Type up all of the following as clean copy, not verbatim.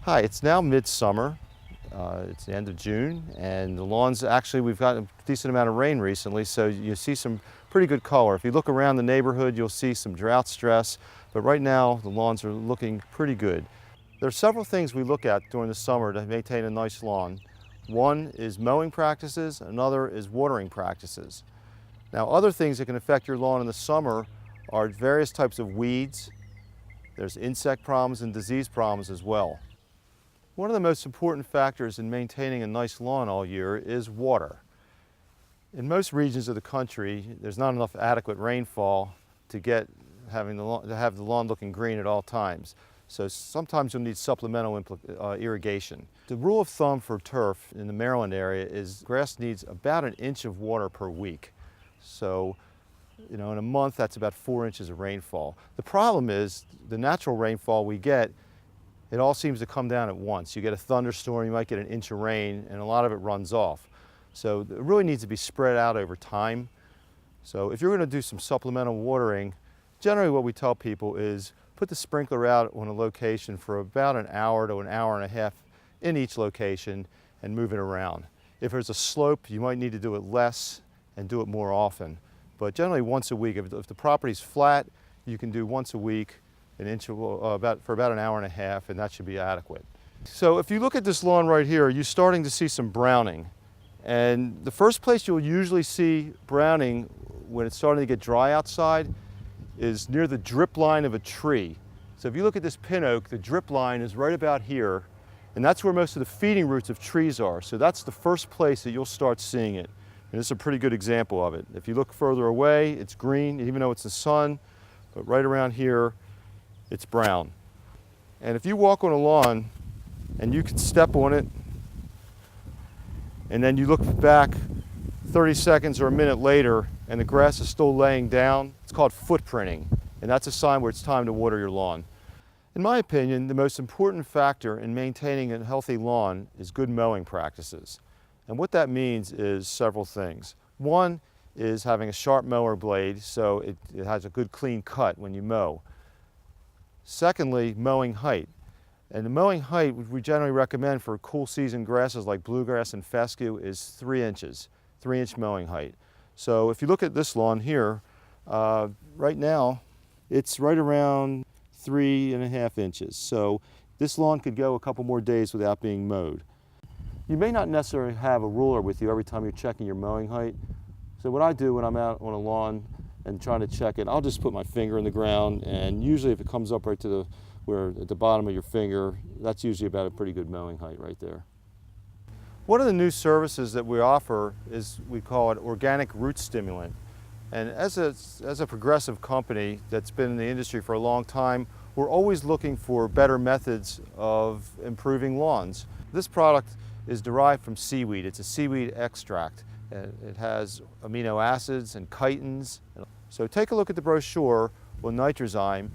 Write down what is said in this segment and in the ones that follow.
Hi, it's now midsummer. It's the end of June, and the lawns, actually we've got a decent amount of rain recently, so you see some pretty good color. If you look around the neighborhood, you'll see some drought stress, but right now the lawns are looking pretty good. There are several things we look at during the summer to maintain a nice lawn. One is mowing practices, another is watering practices. Now, other things that can affect your lawn in the summer are various types of weeds. There's insect problems and disease problems as well. One of the most important factors in maintaining a nice lawn all year is water. In most regions of the country, there's not enough adequate rainfall to have the lawn looking green at all times. So sometimes you'll need supplemental irrigation. The rule of thumb for turf in the Maryland area is grass needs about an inch of water per week. So, in a month, that's about 4 inches of rainfall. The problem is the natural rainfall we get, it all seems to come down at once. You get a thunderstorm, you might get an inch of rain, and a lot of it runs off. So it really needs to be spread out over time. So if you're going to do some supplemental watering, generally what we tell people is put the sprinkler out on a location for about an hour to an hour and a half in each location and move it around. If there's a slope, you might need to do it less and do it more often. But generally once a week. If the property's flat, you can do once a week, for about an hour and a half, and that should be adequate. So if you look at this lawn right here, you're starting to see some browning. And the first place you'll usually see browning when it's starting to get dry outside is near the drip line of a tree. So if you look at this pin oak, the drip line is right about here, and that's where most of the feeding roots of trees are. So that's the first place that you'll start seeing it. And this is a pretty good example of it. If you look further away, it's green, even though it's the sun, but right around here, it's brown. And if you walk on a lawn and you can step on it and then you look back 30 seconds or a minute later and the grass is still laying down, it's called footprinting, and that's a sign where it's time to water your lawn. In my opinion, the most important factor in maintaining a healthy lawn is good mowing practices. And what that means is several things. One is having a sharp mower blade so it has a good clean cut when you mow. Secondly, mowing height. And the mowing height we generally recommend for cool season grasses like bluegrass and fescue is 3 inches, 3-inch mowing height. So if you look at this lawn here, right now it's right around 3.5 inches. So this lawn could go a couple more days without being mowed. You may not necessarily have a ruler with you every time you're checking your mowing height. So what I do when I'm out on a lawn and trying to check it, I'll just put my finger in the ground, and usually if it comes up right to at the bottom of your finger, that's usually about a pretty good mowing height right there. One of the new services that we offer is, we call it organic root stimulant. And as a progressive company that's been in the industry for a long time, we're always looking for better methods of improving lawns. This product is derived from seaweed. It's a seaweed extract. It has amino acids and chitins. So take a look at the brochure on Nitrozyme.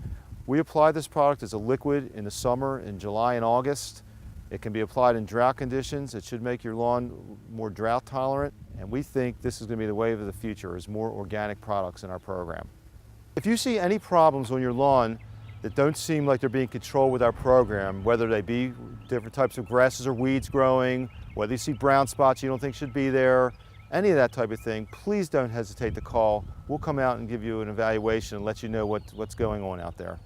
We apply this product as a liquid in the summer, in July and August. It can be applied in drought conditions. It should make your lawn more drought tolerant. And we think this is going to be the wave of the future, is more organic products in our program. If you see any problems on your lawn that don't seem like they're being controlled with our program, whether they be different types of grasses or weeds growing, whether you see brown spots you don't think should be there, any of that type of thing, please don't hesitate to call. We'll come out and give you an evaluation and let you know what's going on out there.